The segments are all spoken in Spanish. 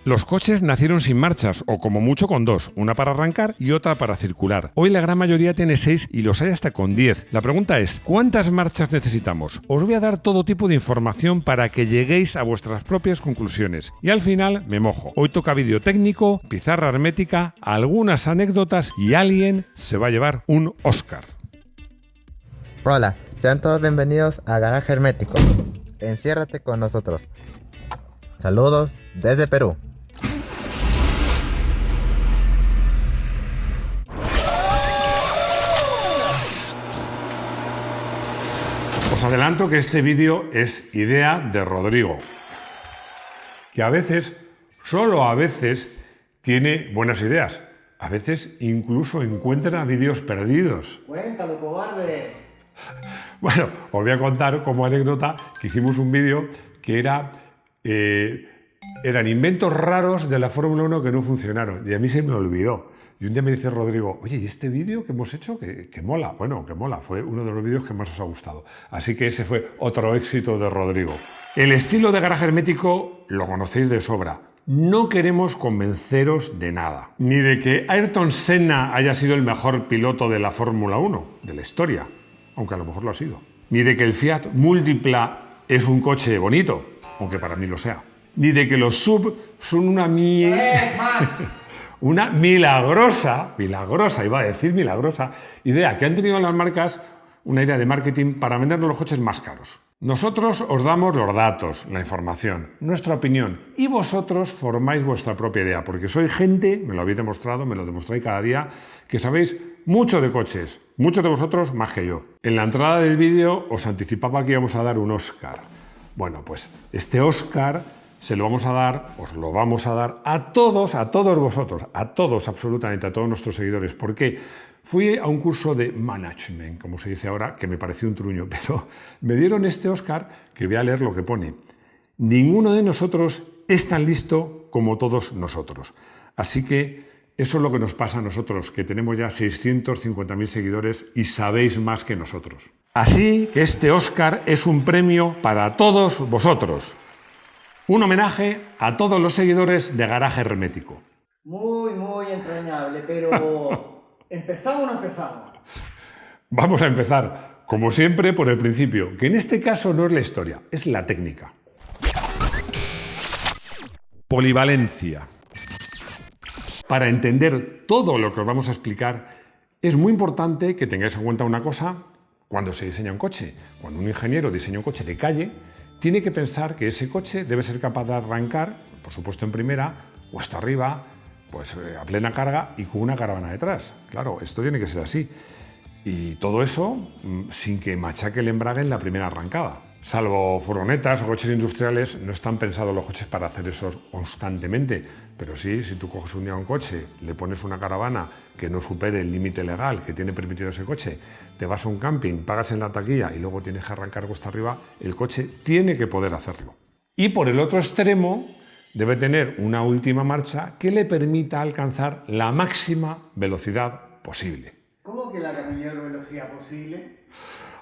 Los coches nacieron sin marchas, o como mucho con dos, una para arrancar y otra para circular. Hoy la gran mayoría tiene 6 y los hay hasta con 10. La pregunta es, ¿cuántas marchas necesitamos? Os voy a dar todo tipo de información para que lleguéis a vuestras propias conclusiones. Y al final me mojo. Hoy toca vídeo técnico, pizarra hermética, algunas anécdotas y alguien se va a llevar un Oscar. Hola, sean todos bienvenidos a Garaje Hermético. Enciérrate con nosotros. Saludos desde Perú. Os adelanto que este vídeo es idea de Rodrigo, que a veces, solo a veces, tiene buenas ideas. A veces incluso encuentra vídeos perdidos. Cuéntalo, cobarde. Bueno, os voy a contar como anécdota que hicimos un vídeo que eran inventos raros de la Fórmula 1 que no funcionaron y a mí se me olvidó. Y un día me dice Rodrigo, oye, ¿y este vídeo que hemos hecho? Que mola. Bueno, que mola. Fue uno de los vídeos que más os ha gustado. Así que ese fue otro éxito de Rodrigo. El estilo de Garaje Hermético lo conocéis de sobra. No queremos convenceros de nada. Ni de que Ayrton Senna haya sido el mejor piloto de la Fórmula 1, de la historia. Aunque a lo mejor lo ha sido. Ni de que el Fiat Multipla es un coche bonito, aunque para mí lo sea. Ni de que los SUV son una una milagrosa idea que han tenido las marcas, una idea de marketing para vendernos los coches más caros. Nosotros os damos los datos, la información, nuestra opinión, y vosotros formáis vuestra propia idea, porque sois gente, me lo habéis demostrado, me lo demostráis cada día, que sabéis mucho de coches, muchos de vosotros más que yo. En la entrada del vídeo os anticipaba que íbamos a dar un Oscar. Bueno, pues este Oscar os lo vamos a dar a todos vosotros, a todos absolutamente, a todos nuestros seguidores. ¿Por qué? Fui a un curso de management, como se dice ahora, que me pareció un truño, pero me dieron este Oscar que voy a leer lo que pone. Ninguno de nosotros es tan listo como todos nosotros. Así que eso es lo que nos pasa a nosotros, que tenemos ya 650.000 seguidores y sabéis más que nosotros. Así que este Oscar es un premio para todos vosotros. Un homenaje a todos los seguidores de Garaje Hermético. Muy entrañable, pero ¿empezamos o no empezamos? Vamos a empezar, como siempre, por el principio, que en este caso no es la historia, es la técnica. Polivalencia. Para entender todo lo que os vamos a explicar, es muy importante que tengáis en cuenta una cosa cuando se diseña un coche. Cuando un ingeniero diseña un coche de calle, tiene que pensar que ese coche debe ser capaz de arrancar, por supuesto en primera, cuesta arriba, pues a plena carga y con una caravana detrás. Claro, esto tiene que ser así. Y todo eso sin que machaque el embrague en la primera arrancada. Salvo furgonetas o coches industriales, no están pensados los coches para hacer eso constantemente. Pero sí, si tú coges un día un coche, le pones una caravana que no supere el límite legal que tiene permitido ese coche, te vas a un camping, pagas en la taquilla y luego tienes que arrancar cuesta arriba, el coche tiene que poder hacerlo. Y por el otro extremo, debe tener una última marcha que le permita alcanzar la máxima velocidad posible. ¿Cómo que la mayor velocidad posible?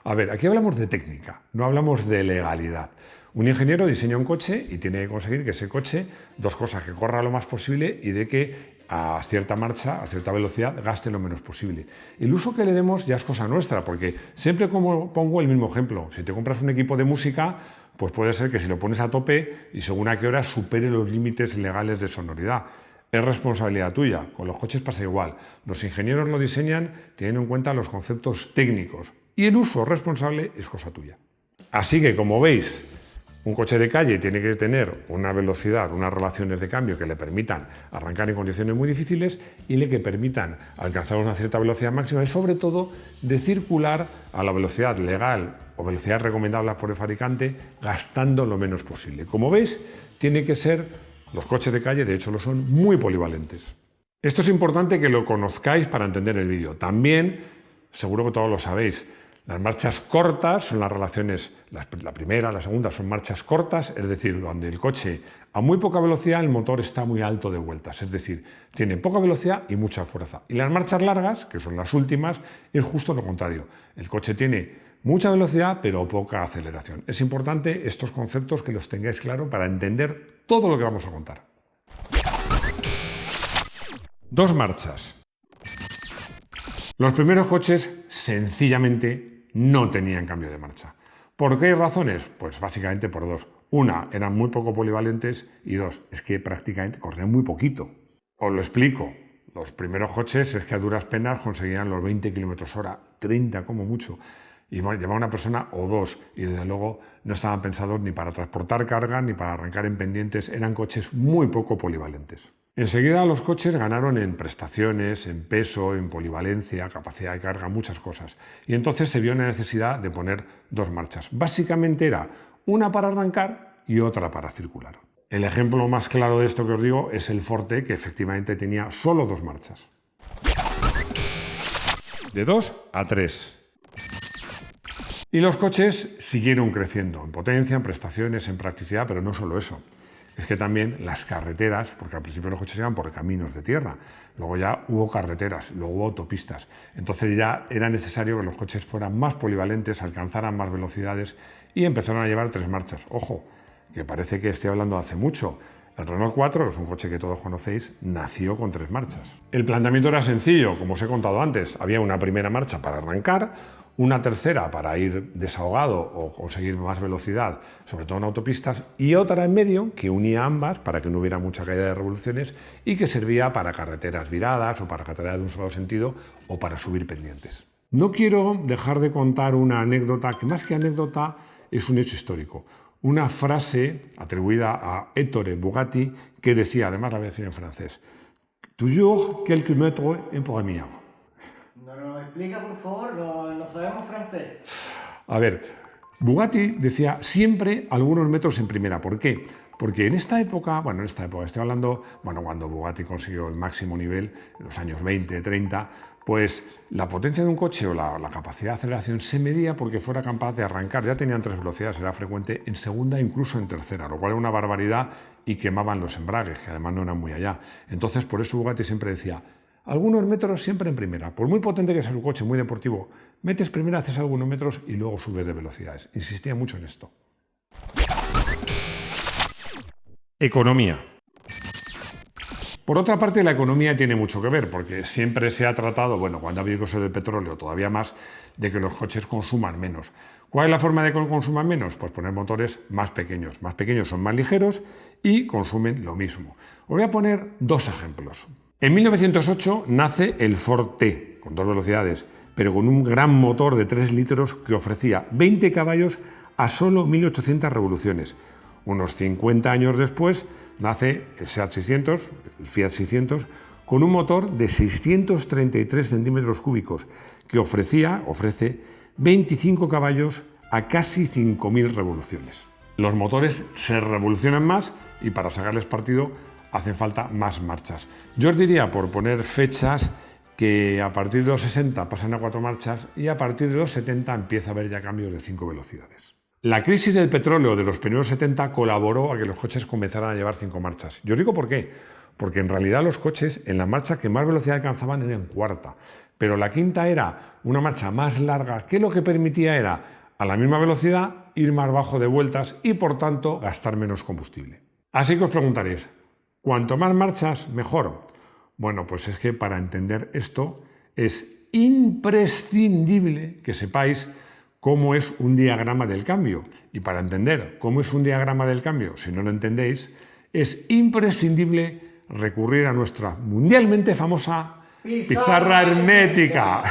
A ver, aquí hablamos de técnica, no hablamos de legalidad. Un ingeniero diseña un coche y tiene que conseguir que ese coche, dos cosas, que corra lo más posible y de que a cierta marcha, a cierta velocidad, gaste lo menos posible. El uso que le demos ya es cosa nuestra, porque siempre como pongo el mismo ejemplo. Si te compras un equipo de música, pues puede ser que si lo pones a tope y según a qué hora supere los límites legales de sonoridad. Es responsabilidad tuya. Con los coches pasa igual. Los ingenieros lo diseñan teniendo en cuenta los conceptos técnicos y el uso responsable es cosa tuya. Así que, como veis, un coche de calle tiene que tener una velocidad, unas relaciones de cambio que le permitan arrancar en condiciones muy difíciles y le que permitan alcanzar una cierta velocidad máxima y sobre todo de circular a la velocidad legal o velocidad recomendable por el fabricante gastando lo menos posible. Como veis, tiene que ser, los coches de calle de hecho lo son, muy polivalentes. Esto es importante que lo conozcáis para entender el vídeo. También, seguro que todos lo sabéis, las marchas cortas son las relaciones, la primera, la segunda son marchas cortas, es decir, donde el coche a muy poca velocidad el motor está muy alto de vueltas, es decir, tiene poca velocidad y mucha fuerza. Y las marchas largas, que son las últimas, es justo lo contrario. El coche tiene mucha velocidad pero poca aceleración. Es importante estos conceptos que los tengáis claro para entender todo lo que vamos a contar. 2 marchas. Los primeros coches sencillamente no tenían cambio de marcha. ¿Por qué razones? Pues básicamente por dos. Una, eran muy poco polivalentes y dos, es que prácticamente corrían muy poquito. Os lo explico. Los primeros coches es que a duras penas conseguían los 20 km/h, 30 como mucho. Y llevaba una persona o dos y desde luego no estaban pensados ni para transportar carga ni para arrancar en pendientes. Eran coches muy poco polivalentes. Enseguida los coches ganaron en prestaciones, en peso, en polivalencia, capacidad de carga, muchas cosas. Y entonces se vio la necesidad de poner 2 marchas. Básicamente era una para arrancar y otra para circular. El ejemplo más claro de esto que os digo es el Forte, que efectivamente tenía solo 2 marchas. De 2 a 3. Y los coches siguieron creciendo en potencia, en prestaciones, en practicidad, pero no solo eso. Es que también las carreteras, porque al principio los coches iban por caminos de tierra, luego ya hubo carreteras, luego hubo autopistas. Entonces ya era necesario que los coches fueran más polivalentes, alcanzaran más velocidades y empezaron a llevar 3 marchas. Ojo, que parece que estoy hablando hace mucho. El Renault 4, que es un coche que todos conocéis, nació con 3 marchas. El planteamiento era sencillo, como os he contado antes. Había una primera marcha para arrancar, una tercera para ir desahogado o conseguir más velocidad, sobre todo en autopistas, y otra en medio que unía ambas para que no hubiera mucha caída de revoluciones y que servía para carreteras viradas o para carreteras de un solo sentido o para subir pendientes. No quiero dejar de contar una anécdota, que más que anécdota es un hecho histórico. Una frase atribuida a Ettore Bugatti que decía, además la voy a decir en francés, «Toujours quelques mètres en première». ¿Nos explica, por favor? No sabemos francés. A ver, Bugatti decía siempre algunos metros en primera. ¿Por qué? Porque en esta época, estoy hablando, cuando Bugatti consiguió el máximo nivel, en los años 20, 30, pues la potencia de un coche o la capacidad de aceleración se medía porque fuera capaz de arrancar. Ya tenían 3 velocidades, era frecuente en segunda e incluso en tercera, lo cual era una barbaridad y quemaban los embragues, que además no eran muy allá. Entonces, por eso Bugatti siempre decía, algunos metros siempre en primera. Por muy potente que sea un coche, muy deportivo, metes primero, haces algunos metros y luego subes de velocidades. Insistía mucho en esto. Economía. Por otra parte, la economía tiene mucho que ver, porque siempre se ha tratado, cuando ha habido cosas del petróleo, todavía más, de que los coches consuman menos. ¿Cuál es la forma de que consuman menos? Pues poner motores más pequeños. Más pequeños son más ligeros y consumen lo mismo. Os voy a poner 2 ejemplos. En 1908 nace el Ford T, con 2 velocidades, pero con un gran motor de 3 litros que ofrecía 20 caballos a solo 1.800 revoluciones. Unos 50 años después nace el Seat 600, el Fiat 600, con un motor de 633 centímetros cúbicos que ofrece 25 caballos a casi 5.000 revoluciones. Los motores se revolucionan más y para sacarles partido hacen falta más marchas. Yo os diría, por poner fechas, que a partir de los 60 pasan a 4 marchas y a partir de los 70 empieza a haber ya cambios de 5 velocidades. La crisis del petróleo de los primeros 70 colaboró a que los coches comenzaran a llevar 5 marchas. Yo os digo por qué. Porque en realidad los coches en la marcha que más velocidad alcanzaban era en cuarta. Pero la quinta era una marcha más larga que lo que permitía era, a la misma velocidad, ir más bajo de vueltas y por tanto gastar menos combustible. Así que os preguntaréis, ¿cuanto más marchas, mejor? Bueno, pues es que para entender esto es imprescindible que sepáis cómo es un diagrama del cambio. Y para entender cómo es un diagrama del cambio, si no lo entendéis, es imprescindible recurrir a nuestra mundialmente famosa pizarra hermética.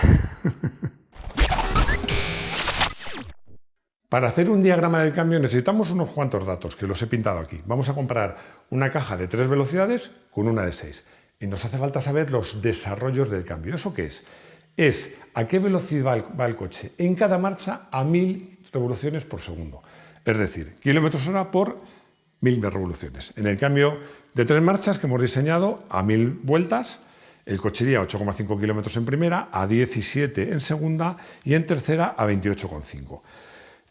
Para hacer un diagrama del cambio necesitamos unos cuantos datos, que los he pintado aquí. Vamos a comparar una caja de 3 velocidades con una de 6. Y nos hace falta saber los desarrollos del cambio. ¿Eso qué es? Es a qué velocidad va el coche en cada marcha a 1000 revoluciones por segundo. Es decir, kilómetros hora por 1000 revoluciones. En el cambio de 3 marchas que hemos diseñado a 1000 vueltas, el coche iría a 8,5 kilómetros en primera, a 17 en segunda y en tercera a 28,5.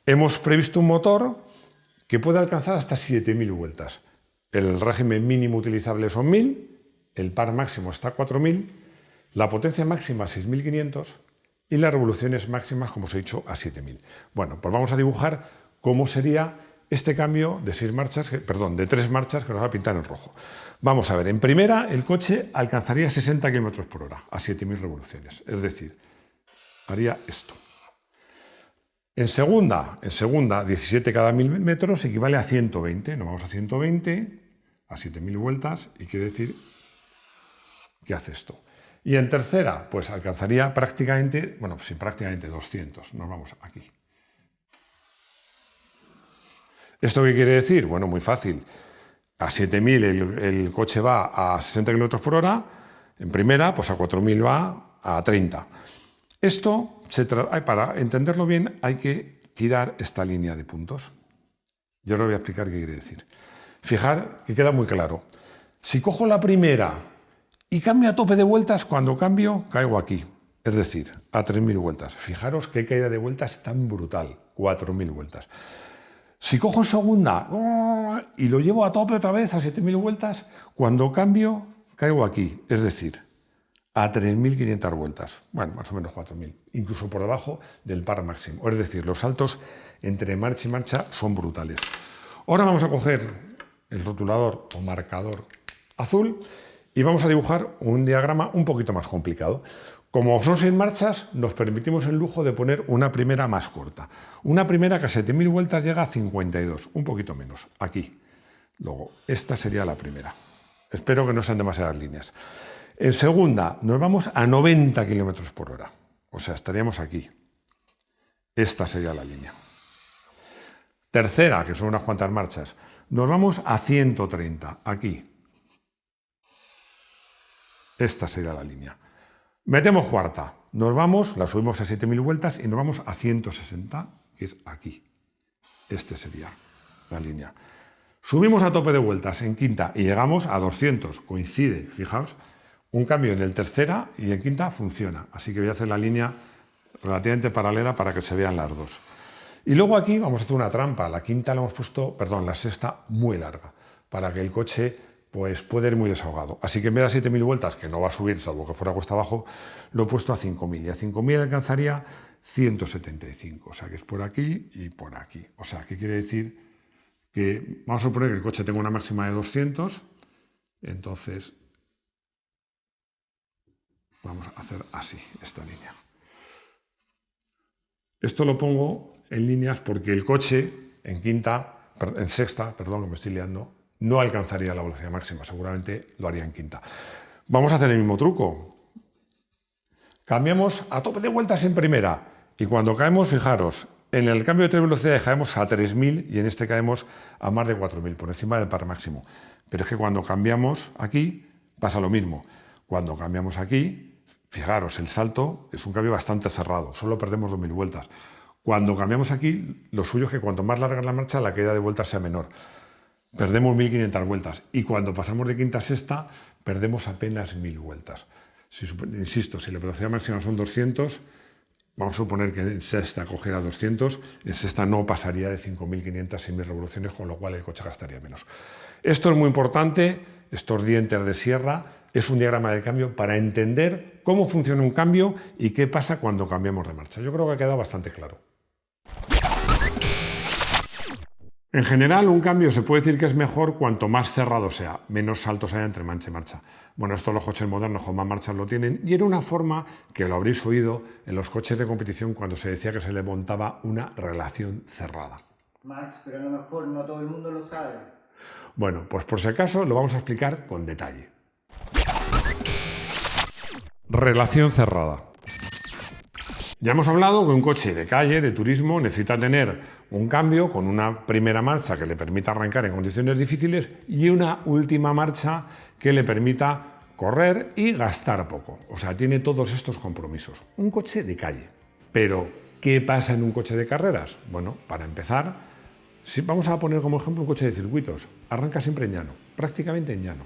Hemos previsto un motor que puede alcanzar hasta 7000 vueltas. El régimen mínimo utilizable son 1000, el par máximo está a 4000, la potencia máxima 6500 y las revoluciones máximas, como os he dicho, a 7000. Bueno, pues vamos a dibujar cómo sería este cambio de 6 marchas, perdón, de 3 marchas que nos va a pintar en rojo. Vamos a ver, en primera el coche alcanzaría 60 km por hora a 7.000 revoluciones, es decir, haría esto. En segunda, 17 cada 1.000 metros equivale a 120, nos vamos a 120, a 7.000 vueltas, y quiere decir que hace esto. Y en tercera, pues alcanzaría prácticamente, bueno, sí, prácticamente 200, nos vamos aquí. ¿Esto qué quiere decir? Bueno, muy fácil. A 7.000 el coche va a 60 km por hora, en primera, pues a 4.000 va a 30. Esto, para entenderlo bien, hay que tirar esta línea de puntos. Yo os voy a explicar qué quiere decir. Fijar que queda muy claro. Si cojo la primera y cambio a tope de vueltas, cuando cambio, caigo aquí. Es decir, a 3.000 vueltas. Fijaros qué caída de vueltas tan brutal, 4.000 vueltas. Si cojo en segunda y lo llevo a tope otra vez a 7.000 vueltas, cuando cambio, caigo aquí. Es decir, a 3.500 vueltas. Bueno, más o menos 4.000. Incluso por debajo del par máximo. Es decir, los saltos entre marcha y marcha son brutales. Ahora vamos a coger el rotulador o marcador azul y vamos a dibujar un diagrama un poquito más complicado. Como son 6 marchas, nos permitimos el lujo de poner una primera más corta. Una primera que a 7.000 vueltas llega a 52, un poquito menos, aquí. Luego, esta sería la primera. Espero que no sean demasiadas líneas. En segunda, nos vamos a 90 km por hora. O sea, estaríamos aquí. Esta sería la línea. Tercera, que son unas cuantas marchas, nos vamos a 130, aquí. Esta sería la línea. Metemos cuarta, nos vamos, la subimos a 7.000 vueltas y nos vamos a 160, que es aquí. Este sería la línea. Subimos a tope de vueltas en quinta y llegamos a 200, coincide, fijaos. Un cambio en el tercera y en quinta funciona, así que voy a hacer la línea relativamente paralela para que se vean las dos. Y luego aquí vamos a hacer una trampa, la quinta la hemos puesto, perdón, la sexta muy larga, para que el coche pues puede ir muy desahogado. Así que en vez de 7.000 vueltas, que no va a subir, salvo que fuera cuesta abajo, lo he puesto a 5.000. Y a 5.000 alcanzaría 175. O sea, que es por aquí y por aquí. O sea, ¿qué quiere decir? Que vamos a suponer que el coche tenga una máxima de 200. Entonces, vamos a hacer así, esta línea. Esto lo pongo en líneas porque el coche en sexta, perdón, que me estoy liando, no alcanzaría la velocidad máxima, seguramente lo haría en quinta. Vamos a hacer el mismo truco. Cambiamos a tope de vueltas en primera y cuando caemos, fijaros, en el cambio de 3 velocidades caemos a 3.000 y en este caemos a más de 4.000, por encima del par máximo. Pero es que cuando cambiamos aquí pasa lo mismo. Cuando cambiamos aquí, fijaros, el salto es un cambio bastante cerrado, solo perdemos 2.000 vueltas. Cuando cambiamos aquí, lo suyo es que cuanto más larga la marcha, la caída de vueltas sea menor. Perdemos 1.500 vueltas y cuando pasamos de quinta a sexta perdemos apenas 1.000 vueltas. Insisto, si la velocidad máxima son 200, vamos a suponer que en sexta cogiera 200, en sexta no pasaría de 5.500 a 6.000 revoluciones, con lo cual el coche gastaría menos. Esto es muy importante, estos dientes de sierra, es un diagrama de cambio para entender cómo funciona un cambio y qué pasa cuando cambiamos de marcha. Yo creo que ha quedado bastante claro. En general, un cambio se puede decir que es mejor cuanto más cerrado sea, menos saltos haya entre marcha y marcha. Bueno, esto los coches modernos con más marchas lo tienen y era una forma que lo habréis oído en los coches de competición cuando se decía que se le montaba una relación cerrada. Max, pero a lo mejor no todo el mundo lo sabe. Bueno, pues por si acaso lo vamos a explicar con detalle. Relación cerrada. Ya hemos hablado que un coche de calle, de turismo, necesita tener un cambio con una primera marcha que le permita arrancar en condiciones difíciles y una última marcha que le permita correr y gastar poco. O sea, tiene todos estos compromisos. Un coche de calle. Pero, ¿qué pasa en un coche de carreras? Bueno, para empezar, vamos a poner como ejemplo un coche de circuitos. Arranca siempre en llano, prácticamente en llano.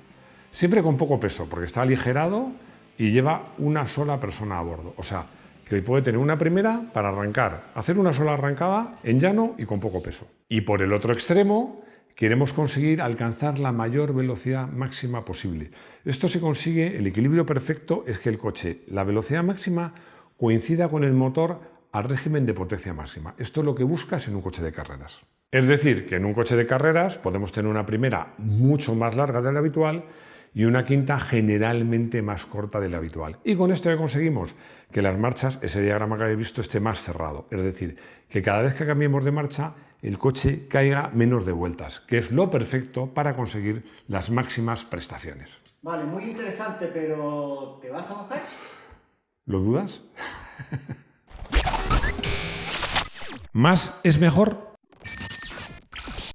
Siempre con poco peso, porque está aligerado y lleva una sola persona a bordo. O sea, que puede tener una primera para arrancar, hacer una sola arrancada en llano y con poco peso. Y por el otro extremo, queremos conseguir alcanzar la mayor velocidad máxima posible. Esto se consigue, el equilibrio perfecto es que el coche, la velocidad máxima, coincida con el motor al régimen de potencia máxima. Esto es lo que buscas en un coche de carreras. Es decir, que en un coche de carreras podemos tener una primera mucho más larga de la habitual y una quinta generalmente más corta de la habitual. Y con esto ya conseguimos que las marchas, ese diagrama que habéis visto, esté más cerrado. Es decir, que cada vez que cambiemos de marcha, el coche caiga menos de vueltas, que es lo perfecto para conseguir las máximas prestaciones. Vale, muy interesante, pero ¿te vas a mojar? ¿Lo dudas? ¿Más es mejor?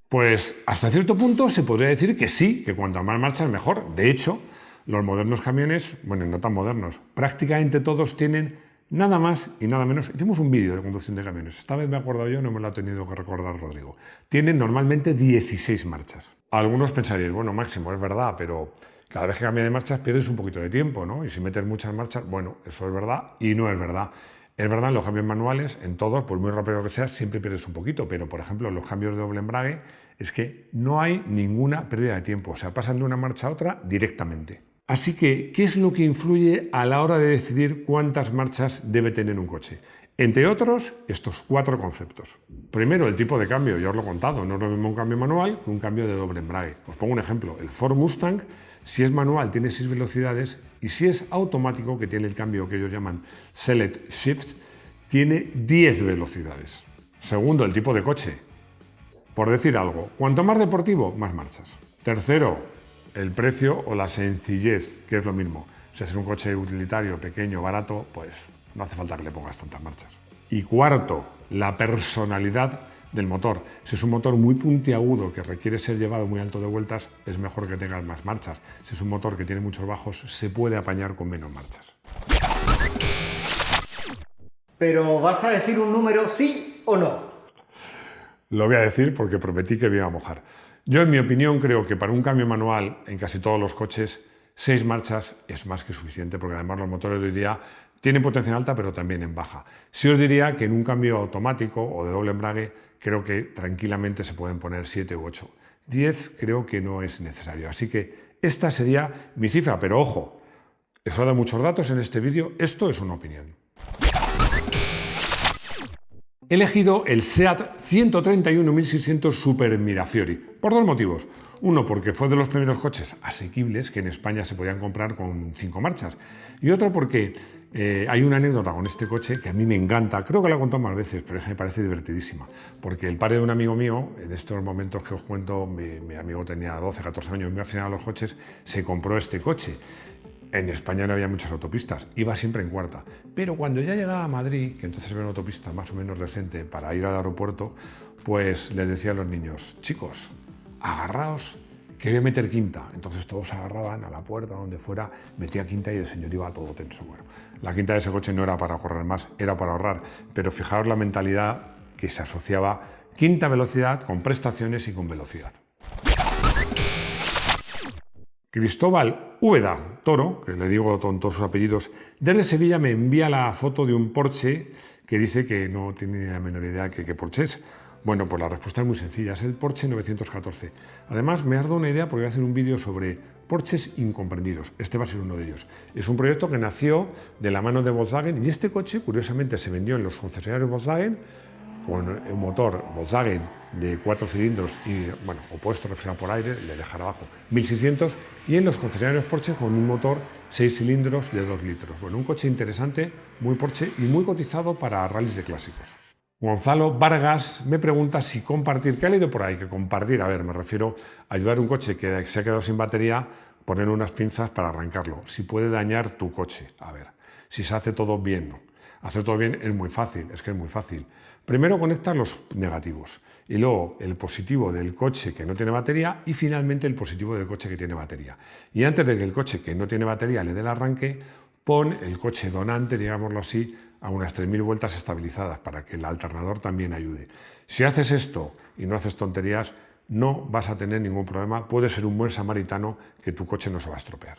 Pues hasta cierto punto se podría decir que sí, que cuanto más marcha es mejor. De hecho, los modernos camiones, bueno, no tan modernos, prácticamente todos tienen nada más y nada menos. Hicimos un vídeo de conducción de camiones. Esta vez me he acordado yo, no me lo ha tenido que recordar Rodrigo. Tienen normalmente 16 marchas. Algunos pensaríais, bueno, máximo, es verdad, pero cada vez que cambia de marchas pierdes un poquito de tiempo, ¿no? Y si metes muchas marchas, bueno, eso es verdad y no es verdad. Es verdad, en los cambios manuales, en todos, por muy rápido que sea, siempre pierdes un poquito, pero por ejemplo, en los cambios de doble embrague es que no hay ninguna pérdida de tiempo, o sea, pasan de una marcha a otra directamente. Así que, ¿qué es lo que influye a la hora de decidir cuántas marchas debe tener un coche? Entre otros, estos 4 conceptos. Primero, el tipo de cambio, ya os lo he contado, no es lo mismo un cambio manual que un cambio de doble embrague. Os pongo un ejemplo, el Ford Mustang, si es manual tiene 6 velocidades y si es automático, que tiene el cambio que ellos llaman Select Shift, tiene 10 velocidades. Segundo, el tipo de coche. Por decir algo, cuanto más deportivo, más marchas. Tercero, el precio o la sencillez, que es lo mismo. Si es un coche utilitario, pequeño, barato, pues no hace falta que le pongas tantas marchas. Y cuarto, la personalidad del motor. Si es un motor muy puntiagudo que requiere ser llevado muy alto de vueltas, es mejor que tengas más marchas. Si es un motor que tiene muchos bajos, se puede apañar con menos marchas. Pero ¿vas a decir un número sí o no? Lo voy a decir porque prometí que me iba a mojar. Yo, en mi opinión, creo que para un cambio manual en casi todos los coches, 6 marchas es más que suficiente, porque además los motores de hoy día tienen potencia alta, pero también en baja. Sí os diría que en un cambio automático o de doble embrague, creo que tranquilamente se pueden poner 7 u 8. 10 creo que no es necesario. Así que esta sería mi cifra, pero ojo, eso da muchos datos en este vídeo, esto es una opinión. He elegido el SEAT 131.600 Super Mirafiori por 2 motivos. Uno, porque fue de los primeros coches asequibles que en España se podían comprar con 5 marchas. Y otro porque hay una anécdota con este coche que a mí me encanta. Creo que la he contado más veces, pero es que me parece divertidísima. Porque el padre de un amigo mío, en estos momentos que os cuento, mi amigo tenía 12, 14 años, muy aficionado a los coches, se compró este coche. En España no había muchas autopistas, iba siempre en cuarta. Pero cuando ya llegaba a Madrid, que entonces había una autopista más o menos decente para ir al aeropuerto, pues les decía a los niños, chicos, agarraos, que voy a meter quinta. Entonces todos se agarraban a la puerta, donde fuera, metía quinta y el señor iba todo tenso. Bueno, la quinta de ese coche no era para correr más, era para ahorrar. Pero fijaos la mentalidad que se asociaba quinta velocidad con prestaciones y con velocidad. Cristóbal Úbeda Toro, que le digo con todos sus apellidos, desde Sevilla me envía la foto de un Porsche que dice que no tiene ni la menor idea que qué Porsche es. Bueno, pues la respuesta es muy sencilla, es el Porsche 914. Además, me ha dado una idea porque voy a hacer un vídeo sobre Porsches incomprendidos. Este va a ser uno de ellos. Es un proyecto que nació de la mano de Volkswagen y este coche, curiosamente, se vendió en los concesionarios Volkswagen con un motor Volkswagen de 4 cilindros y, bueno, opuesto, refrigerado por aire, le dejaré abajo, 1600, y en los concesionarios Porsche con un motor 6 cilindros de 2 litros. Bueno, un coche interesante, muy Porsche y muy cotizado para rallies de clásicos. Gonzalo Vargas me pregunta si compartir, ¿qué ha leído por ahí? Que compartir, a ver, me refiero a ayudar a un coche que se ha quedado sin batería, poner unas pinzas para arrancarlo. Si puede dañar tu coche, a ver, si se hace todo bien, no. Hacer todo bien es muy fácil, es que es muy fácil. Primero conectas los negativos y luego el positivo del coche que no tiene batería y finalmente el positivo del coche que tiene batería. Y antes de que el coche que no tiene batería le dé el arranque, pon el coche donante, digámoslo así, a unas 3000 vueltas estabilizadas para que el alternador también ayude. Si haces esto y no haces tonterías, no vas a tener ningún problema. Puedes ser un buen samaritano que tu coche no se va a estropear.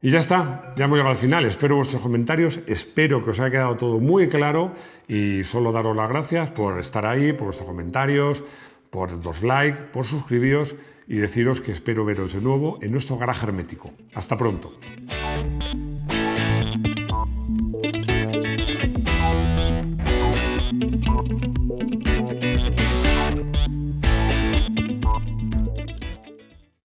Y ya está, ya hemos llegado al final. Espero vuestros comentarios, espero que os haya quedado todo muy claro y solo daros las gracias por estar ahí, por vuestros comentarios, por los likes, por suscribiros y deciros que espero veros de nuevo en nuestro garaje hermético. Hasta pronto.